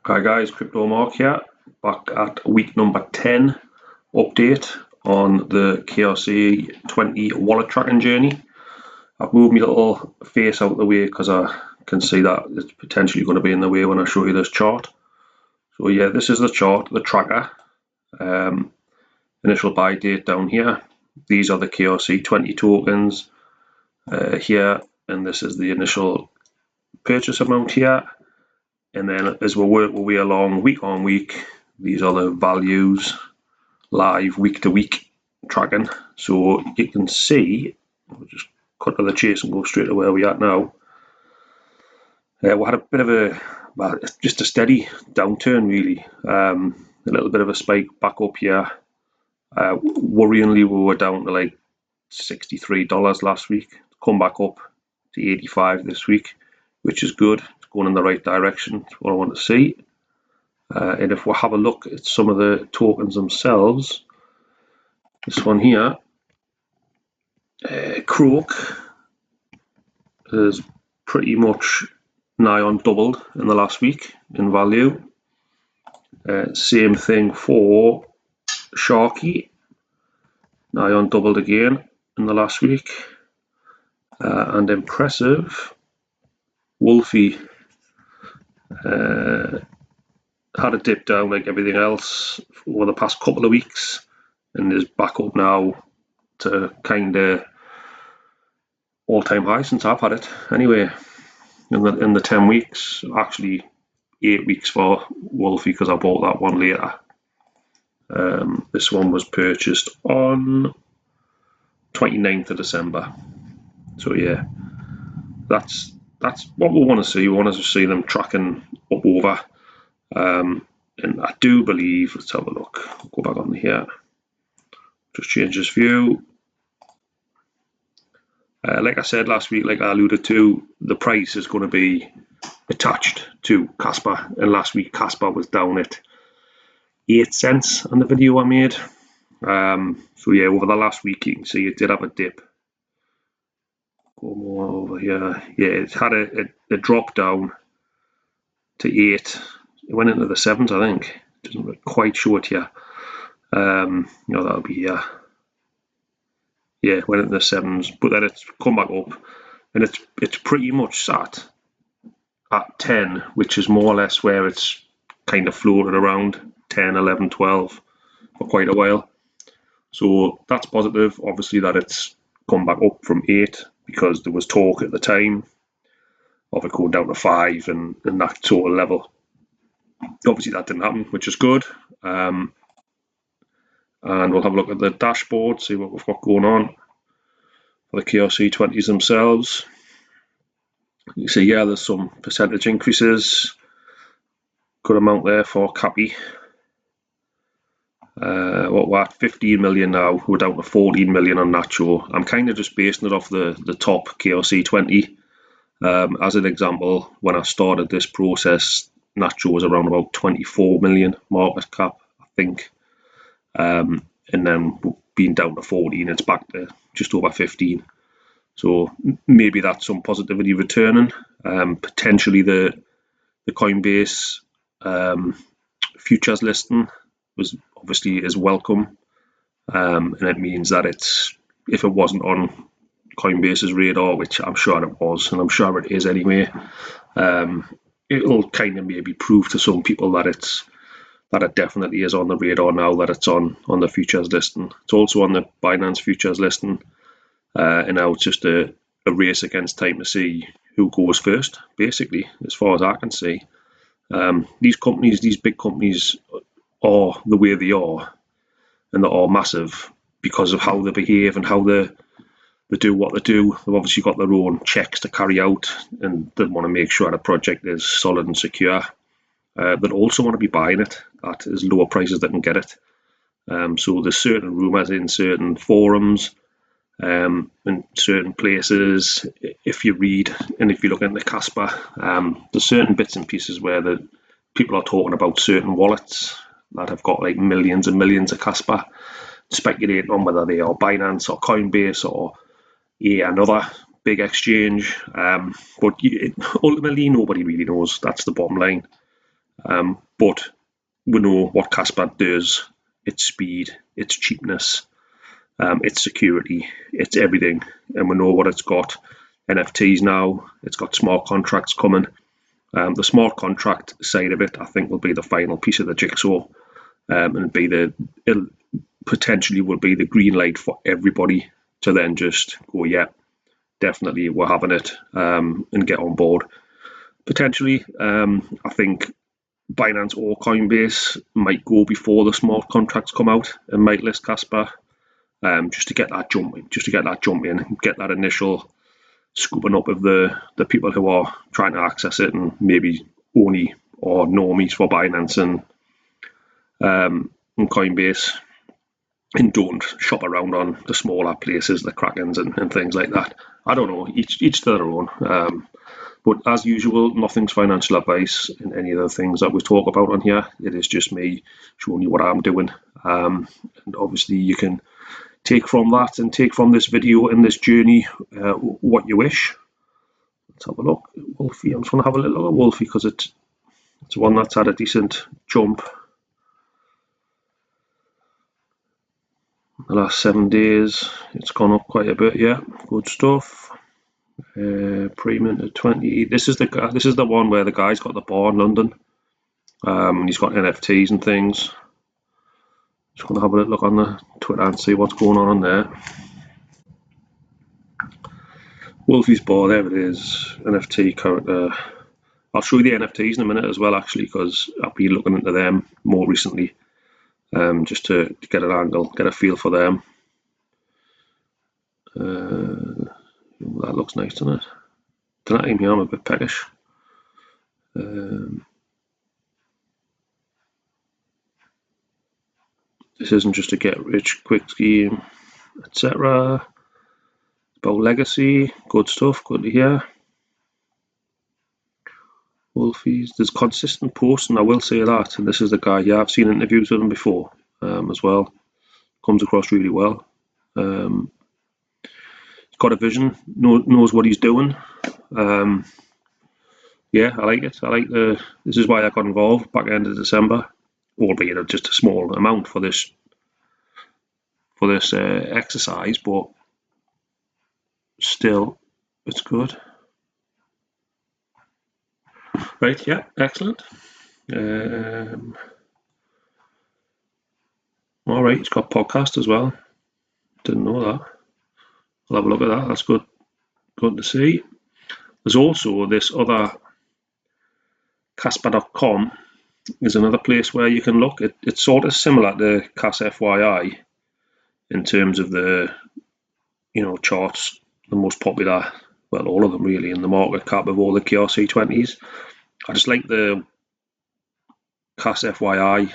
Hi guys, Crypto Mark here, back at week number 10 update on the KRC20 wallet tracking journey. I've moved my little face out of the way because I can see that it's potentially going to be in the way when I show you this chart. So yeah, this is the chart, the tracker. Initial buy date down here. These are the KRC20 tokens here, and this is the initial purchase amount here. And then as we work our way along week on week, these are the values live week to week tracking. So you can see, we'll just cut to the chase and go straight to where we're at now. We had a bit of just a steady downturn really. A little bit of a spike back up here. Worryingly, we were down to like $63 last week. Come back up to 85 this week, which is good. Going in the right direction. That's what I want to see. And if we have a look at some of the tokens themselves, this one here, Croak, is pretty much nigh on doubled in the last week in value. Same thing for Sharky, nigh on doubled again in the last week. And impressive, Wolfie had a dip down like everything else over the past couple of weeks and is back up now to kind of all-time high since I've had it. Anyway, in the 10 weeks, actually 8 weeks for Wolfie because I bought that one later. This one was purchased on 29th of December. So yeah, that's what we want to see. We want to see them tracking up over. And I do believe, let's have a look, go back on here, just change this view. Like I said last week, like I alluded to, the price is going to be attached to Kaspa, and last week Kaspa was down at 8 cents on the video I made. So yeah, over the last week you can see it did have a dip. Go more over here. Yeah, it had a drop down to 8. It went into the 7s, I think. It doesn't quite show it here. No, that'll be here. Yeah, it went into the 7s, but then it's come back up, and it's pretty much sat at 10, which is more or less where it's kind of floated around 10, 11, 12 for quite a while. So that's positive. Obviously, that it's come back up from 8 because there was talk at the time of it going down to 5 and that sort of level. Obviously that didn't happen, which is good. And we'll have a look at the dashboard, see what we've got going on for the KRC20s themselves. You see, yeah, there's some percentage increases. Good amount there for Cappy. What we're at 15 million now. We're down to 14 million on Nacho. I'm kind of just basing it off the top KRC20. As an example, when I started this process, Nacho was around about 24 million market cap, I think. And then being down to 14, it's back to just over 15. So maybe that's some positivity returning. Potentially the Coinbase futures listing was obviously is welcome. And it means that if it wasn't on Coinbase's radar, which I'm sure it was, and I'm sure it is anyway, it'll kind of maybe prove to some people that it definitely is on the radar now that it's on the futures listing. It's also on the Binance futures listing, and now it's just a race against time to see who goes first, basically, as far as I can see. These big companies are the way they are, and they are massive because of how they behave and how they do what they do. They've obviously got their own checks to carry out, and they want to make sure the project is solid and secure. They also want to be buying it at as lower prices they can get it. So there's certain rumours in certain forums, in certain places. If you read and if you look into Kaspa, there's certain bits and pieces where the people are talking about certain wallets that have got like millions and millions of Kaspa, speculating on whether they are Binance or Coinbase or another big exchange. But ultimately, nobody really knows. That's the bottom line. But we know what Kaspa does: its speed, its cheapness, its security, it's everything, and we know what it's got. NFTs now, it's got smart contracts coming. The smart contract side of it, I think, will be the final piece of the jigsaw, and it potentially will be the green light for everybody to then just go, yeah, definitely we're having it, and get on board. Potentially, I think Binance or Coinbase might go before the smart contracts come out and might list Kaspa, just to get that jump in, get that initial scooping up of the people who are trying to access it and maybe only or normies for Binance and Coinbase, and don't shop around on the smaller places, the Krakens and things like that. I don't know, each to their own. But as usual, nothing's financial advice in any of the things that we talk about on here. It is just me showing you what I'm doing. And obviously you can take from that and take from this video and this journey what you wish. Let's have a look at Wolfie. I'm just going to have a little look at Wolfie because it's one that's had a decent jump the last 7 days. It's gone up quite a bit. Yeah, good stuff. Pre-minted 20. This is the one where the guy's got the bar in London. And he's got NFTs and things. Just going to have a little look on the Twitter and see what's going on there. Wolfie's bar, there it is. NFT character. I'll show you the NFTs in a minute as well, actually, because I've been looking into them more recently, just to get an angle, get a feel for them. That looks nice, doesn't it? Tonight I'm a bit peckish. This isn't just a get rich quick scheme, etc. About legacy, good stuff, good to hear. Wolfies, there's consistent posting, I will say that, and this is the guy. Yeah, I've seen interviews with him before, as well. Comes across really well. He's got a vision, knows what he's doing. Yeah, I like it. This is why I got involved back end of December, albeit just a small amount for this exercise, but still, it's good. Right, yeah, excellent. All right, it's got podcast as well. Didn't know that. I'll have a look at that. That's good to see. There's also this other Kaspa.com is another place where you can look. It's sort of similar to Kas FYI in terms of the charts. The most popular, well, all of them really, in the market cap of all the KRC20s. I just like the Kas FYI.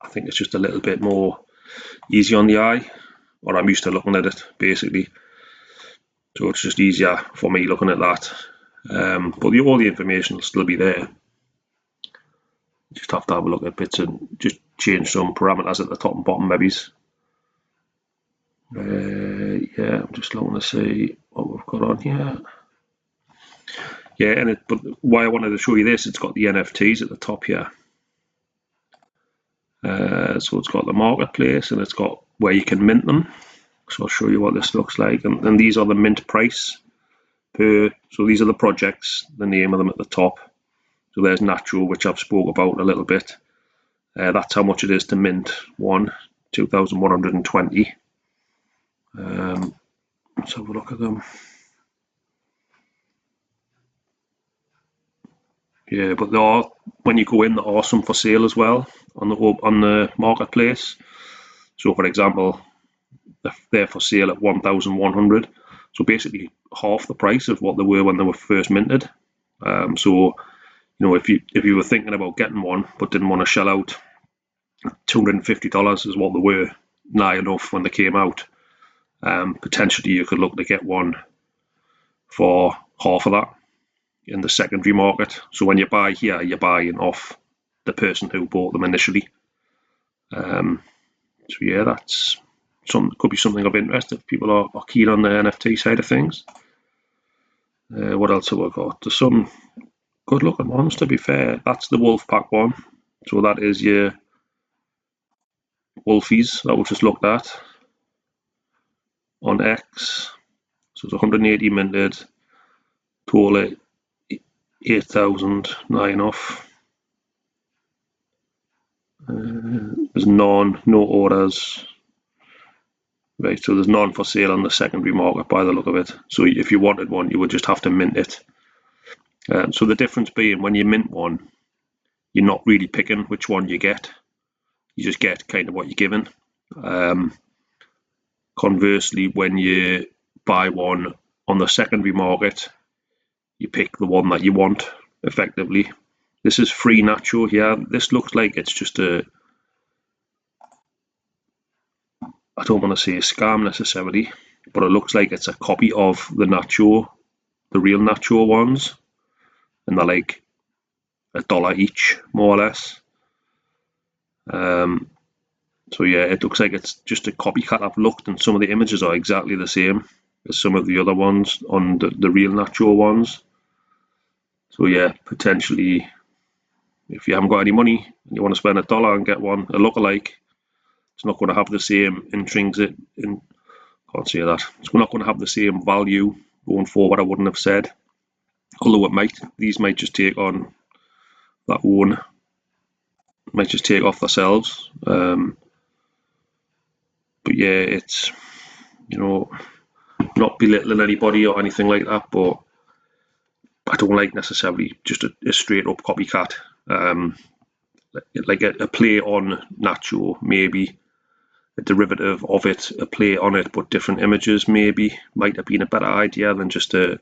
I think it's just a little bit more easy on the eye, or I'm used to looking at it basically. So it's just easier for me looking at that. But all the information will still be there. You just have to have a look at bits and just change some parameters at the top and bottom maybe. Yeah, I'm just looking to see what we've got on here. Yeah, but why I wanted to show you this, it's got the NFTs at the top here. So it's got the marketplace and it's got where you can mint them. So I'll show you what this looks like. And these are the mint price per. So these are the projects, the name of them at the top. So there's Natural, which I've spoke about a little bit. That's how much it is to mint one, 2,120. Let's have a look at them. Yeah, but there are, when you go in, there are some for sale as well on the marketplace. So for example, they're for sale at 1,100. So basically half the price of what they were when they were first minted. So if you were thinking about getting one but didn't want to shell out $250 is what they were nigh enough when they came out, potentially you could look to get one for half of that in the secondary market. So when you buy here, you're buying off the person who bought them initially. So yeah, that's could be something of interest if people are keen on the NFT side of things. What else have I got? There's some good looking ones, to be fair. That's the Wolfpack one. So that is your Wolfies that we just looked at on X. So it's 180 minted, total 8,009 off. There's no orders. Right, so there's none for sale on the secondary market by the look of it. So if you wanted one, you would just have to mint it. So the difference being, when you mint one, you're not really picking which one you get. You just get kind of what you're given. Conversely, when you buy one on the secondary market, you pick the one that you want, effectively. This is free nacho here. This looks like it's just a, I don't want to say a scam necessarily, but it looks like it's a copy of the nacho, the real nacho ones, and they're like $1 each, more or less. So yeah, it looks like it's just a copycat. I've looked, and some of the images are exactly the same as some of the other ones on the real nacho ones. So yeah, potentially, if you haven't got any money and you want to spend $1 and get one, a lookalike, it's not going to have the same intrinsic, can't say that, it's not going to have the same value going forward, I wouldn't have said. Although it might, these might just take on that one, might just take off themselves. But yeah, it's, you know, not belittling anybody or anything like that, but I don't like necessarily just a straight up copycat. Like a play on Nacho, maybe a derivative of it, a play on it, but different images maybe might have been a better idea than just a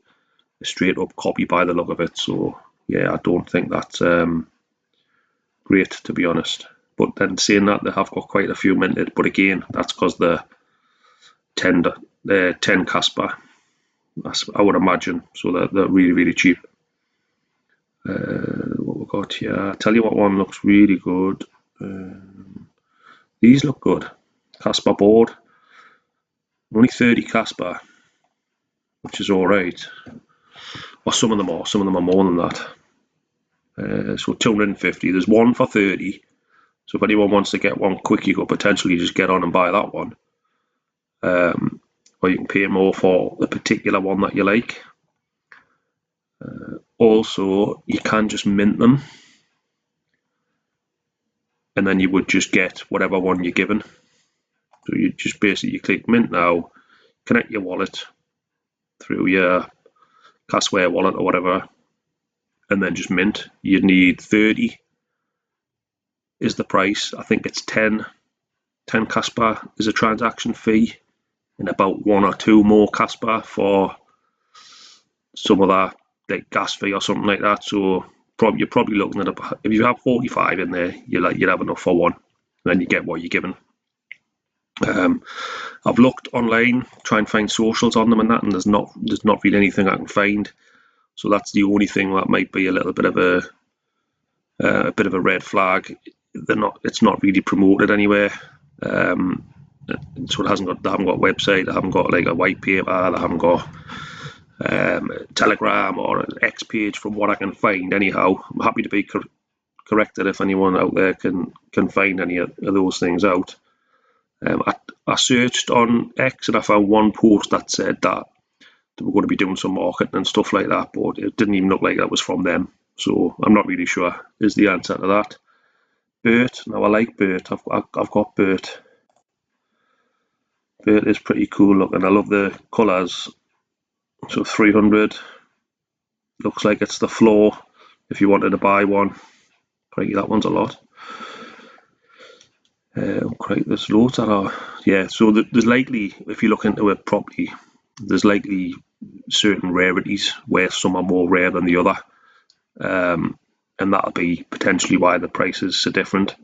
straight up copy by the look of it. So yeah, I don't think that's great, to be honest. But then saying that, they have got quite a few minted, but again, that's because they're 10 Kaspa, I would imagine. So they're really, really cheap. What we got here, I'll tell you what one looks really good. These look good. Kaspa board, only 30 Kaspa, which is alright. Well, some of them are more than that. So 250, there's one for 30. So if anyone wants to get one quick, you could potentially just get on and buy that one. Or you can pay more for the particular one that you like. Also, you can just mint them, and then you would just get whatever one you're given. So you just basically click mint now, connect your wallet through your Kaspa wallet or whatever, and then just mint. You'd need 30 is the price. I think it's 10 Kaspa is a transaction fee, and about 1 or 2 more Kaspa for some of that, like gas fee or something like that. So you're probably looking at, if you have 45 in there, you'd have enough for one, and then you get what you're given. I've looked online, try and find socials on them and that, and there's not really anything I can find. So that's the only thing that might be a little bit of a red flag. It's not really promoted anywhere. So they haven't got a website, they haven't got like a white paper, they haven't got Telegram or an X page from what I can find. Anyhow, I'm happy to be corrected if anyone out there can find any of those things out. I searched on X and I found one post that said that they were going to be doing some marketing and stuff like that, but it didn't even look like that was from them. So I'm not really sure is the answer to that. Bert, now I like Bert. I've got Bert. Bert is pretty cool looking. I love the colours. So 300 looks like it's the floor if you wanted to buy one. Crikey, that one's a lot. There's loads that are, yeah. So there's likely, if you look into it properly, there's likely certain rarities where some are more rare than the other, and that'll be potentially why the prices are different.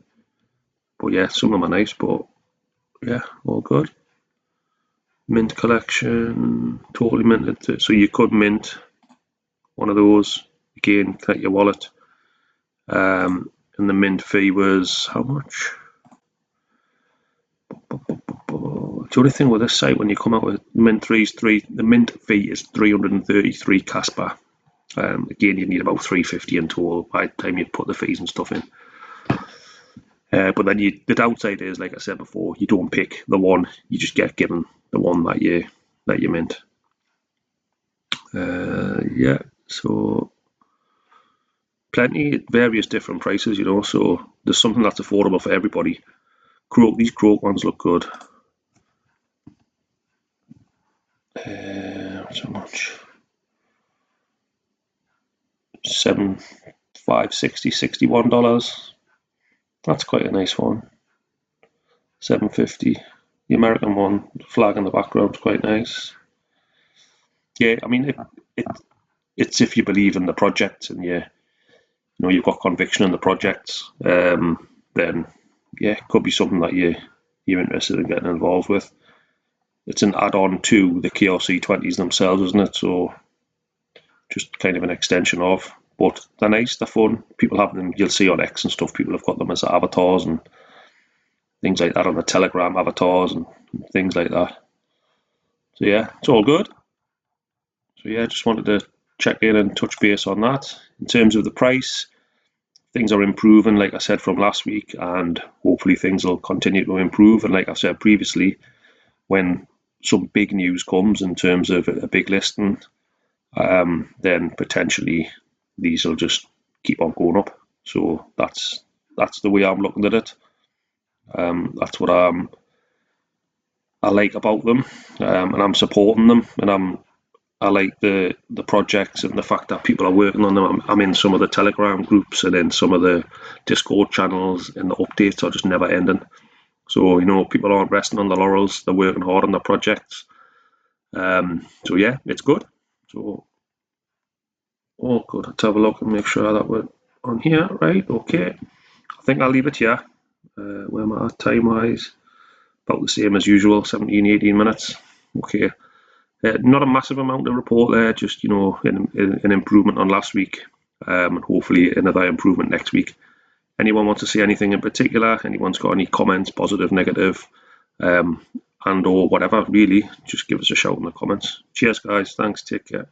But yeah, some of them are nice, but yeah, all good. Mint collection, totally minted. So you could mint one of those, again, connect your wallet, and the mint fee was how much? The only thing with this site, when you come out with mint the mint fee is 333 Kaspa. Again, you need about 350 in total by the time you put the fees and stuff in. But then the downside is, like I said before, you don't pick the one, you just get given the one that you mint. Yeah, so plenty, various different prices, so there's something that's affordable for everybody. These Croak ones look good. What's how much? $61. That's quite a nice one. $7.50. The American one, the flag in the background, is quite nice. Yeah, I mean, it's if you believe in the project and you've got conviction in the projects, then yeah, it could be something that you're interested in getting involved with. It's an add-on to the KRC20s themselves, isn't it? So just kind of an extension of. But they're nice, they're fun. People have them, you'll see on X and stuff, people have got them as avatars and things like that, on the Telegram avatars and things like that. So yeah, it's all good. So yeah, just wanted to check in and touch base on that. In terms of the price, things are improving, like I said, from last week, and hopefully things will continue to improve. And like I said previously, when some big news comes in terms of a big listing, then potentially these will just keep on going up. So that's the way I'm looking at it. That's what I like about them, and I'm supporting them, and I like the projects and the fact that people are working on them. I'm in some of the Telegram groups and in some of the Discord channels, and the updates are just never ending. So people aren't resting on the laurels; they're working hard on their projects. So yeah, it's good. So all good. Let's have a look and make sure that we're on here, right? Okay. I think I'll leave it here. Where am I at time-wise? About the same as usual, 17, 18 minutes. Okay. Not a massive amount to report there, just an improvement on last week, and hopefully another improvement next week. Anyone wants to see anything in particular? Anyone's got any comments, positive, negative, and or whatever, really, just give us a shout in the comments. Cheers, guys. Thanks. Take care.